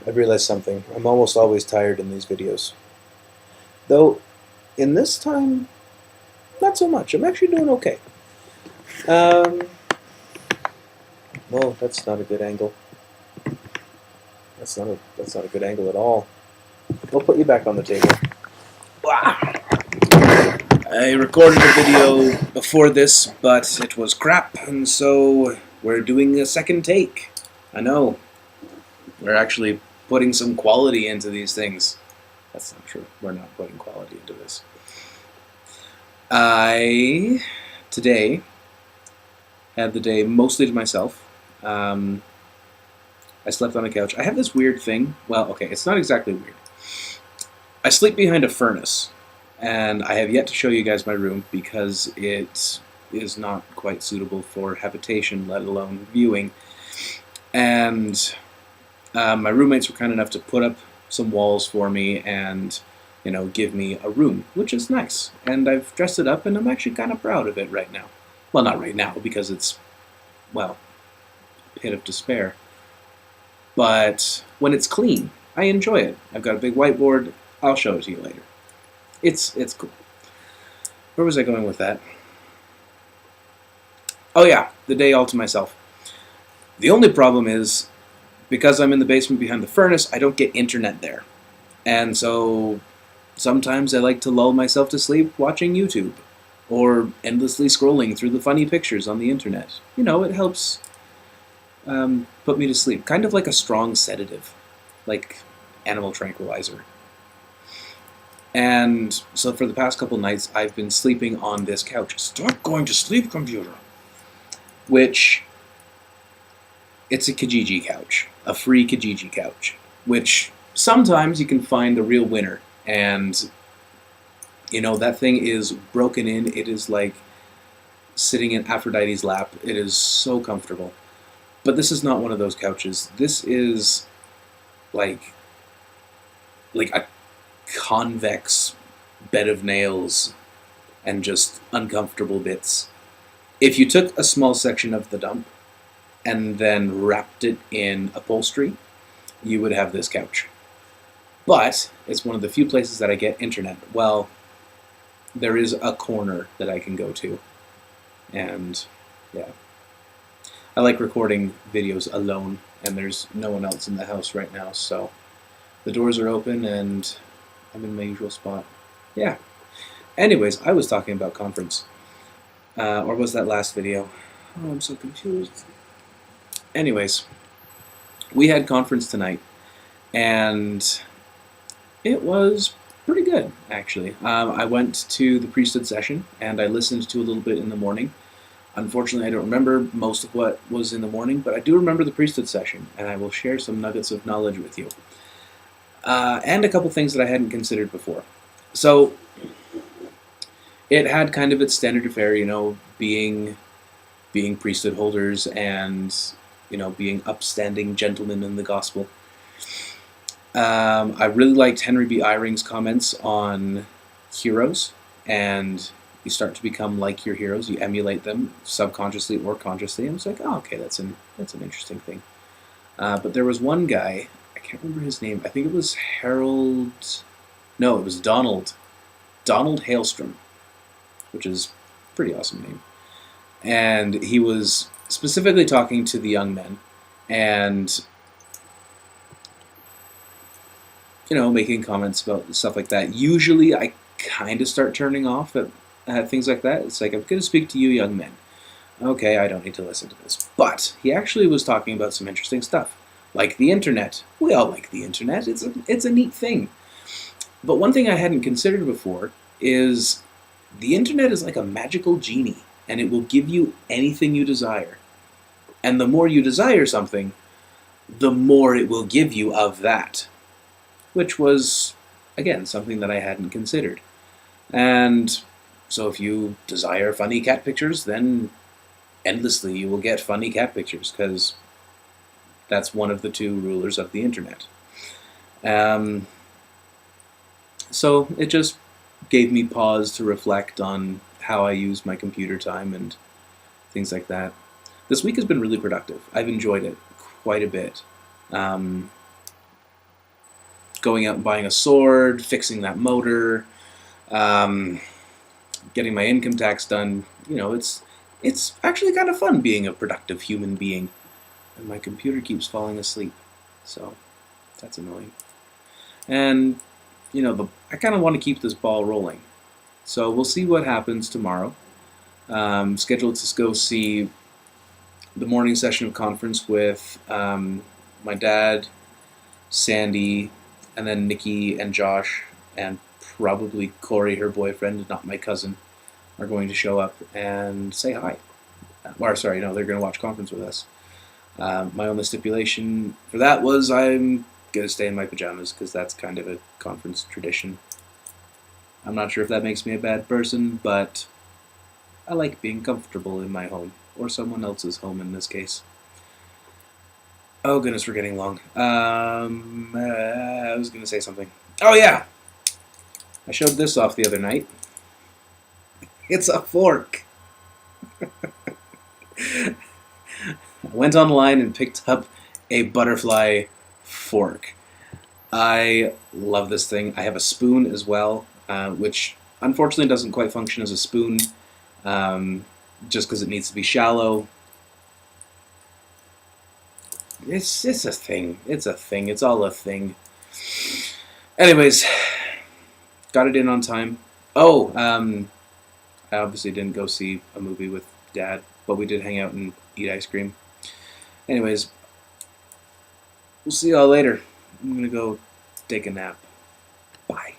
I've realized something. I'm almost always tired in these videos. Though, in this time, not so much. I'm actually doing okay. Um, no, that's not a good angle. That's not a good angle at all. I'll put you back on the table. I recorded a video before this, but it was crap, and so we're doing a second take. I know. We're actually putting some quality into these things. That's not true. We're not putting quality into this. I, today, had the day mostly to myself. I slept on a couch. I have this weird thing. Well, okay, it's not exactly weird. I sleep behind a furnace, and I have yet to show you guys my room because it is not quite suitable for habitation, let alone viewing. And my roommates were kind enough to put up some walls for me and, give me a room, which is nice. And I've dressed it up, and I'm actually kind of proud of it right now. Well, not right now, because it's, well, a pit of despair. But when it's clean, I enjoy it. I've got a big whiteboard. I'll show it to you later. It's cool. Where was I going with that? Oh yeah, the day all to myself. The only problem is, because I'm in the basement behind the furnace, I don't get internet there. And so sometimes I like to lull myself to sleep watching YouTube or endlessly scrolling through the funny pictures on the internet. It helps put me to sleep. Kind of like a strong sedative, like animal tranquilizer. And so for the past couple nights, I've been sleeping on this couch. Stop going to sleep, computer! Which, it's a Kijiji couch. A free Kijiji couch. Which, sometimes you can find a real winner. And, that thing is broken in. It is like sitting in Aphrodite's lap. It is so comfortable. But this is not one of those couches. This is like a convex bed of nails and just uncomfortable bits. If you took a small section of the dump and then wrapped it in upholstery, you would have this couch. But it's one of the few places that I get internet. Well, there is a corner that I can go to. And, yeah. I like recording videos alone, and there's no one else in the house right now, so the doors are open and I'm in my usual spot. Yeah. Anyways, I was talking about conference. Or was that last video? Oh, I'm so confused. Anyways, we had conference tonight, and it was pretty good, actually. I went to the priesthood session, and I listened to a little bit in the morning. Unfortunately, I don't remember most of what was in the morning, but I do remember the priesthood session, and I will share some nuggets of knowledge with you. And a couple things that I hadn't considered before. So, it had kind of its standard fare, being priesthood holders and, being upstanding gentlemen in the gospel. I really liked Henry B. Eyring's comments on heroes, and you start to become like your heroes. You emulate them subconsciously or consciously. And it's like, oh, okay, that's an interesting thing. But there was one guy, I can't remember his name. I think it was Harold. No, it was Donald. Donald Hailstrom, which is a pretty awesome name. And he was specifically talking to the young men and, making comments about stuff like that. Usually I kind of start turning off at things like that. It's like, I'm going to speak to you young men. Okay, I don't need to listen to this. But he actually was talking about some interesting stuff. Like the internet. We all like the internet. It's a neat thing. But one thing I hadn't considered before is the internet is like a magical genie, and it will give you anything you desire. And the more you desire something, the more it will give you of that. Which was, again, something that I hadn't considered. And so if you desire funny cat pictures, then endlessly you will get funny cat pictures, because that's one of the two rulers of the internet. So it just gave me pause to reflect on how I use my computer time and things like that. This week has been really productive. I've enjoyed it quite a bit. going out and buying a sword, fixing that motor, getting my income tax done. It's actually kind of fun being a productive human being. And my computer keeps falling asleep, so that's annoying. And I kind of want to keep this ball rolling. So we'll see what happens tomorrow. Scheduled to go see the morning session of conference with my dad, Sandy, and then Nikki and Josh, and probably Corey, her boyfriend, not my cousin, are going to show up and say hi. Or sorry, no, they're going to watch conference with us. My only stipulation for that was I'm going to stay in my pajamas because that's kind of a conference tradition. I'm not sure if that makes me a bad person, but I like being comfortable in my home, or someone else's home in this case. Oh goodness, we're getting long. I was going to say something. Oh yeah! I showed this off the other night. It's a fork! I went online and picked up a butterfly fork. I love this thing. I have a spoon as well, which unfortunately doesn't quite function as a spoon, just because it needs to be shallow. It's a thing. It's a thing. It's all a thing. Anyways, got it in on time. Oh, I obviously didn't go see a movie with Dad, but we did hang out and eat ice cream. Anyways, we'll see y'all later. I'm gonna go take a nap. Bye.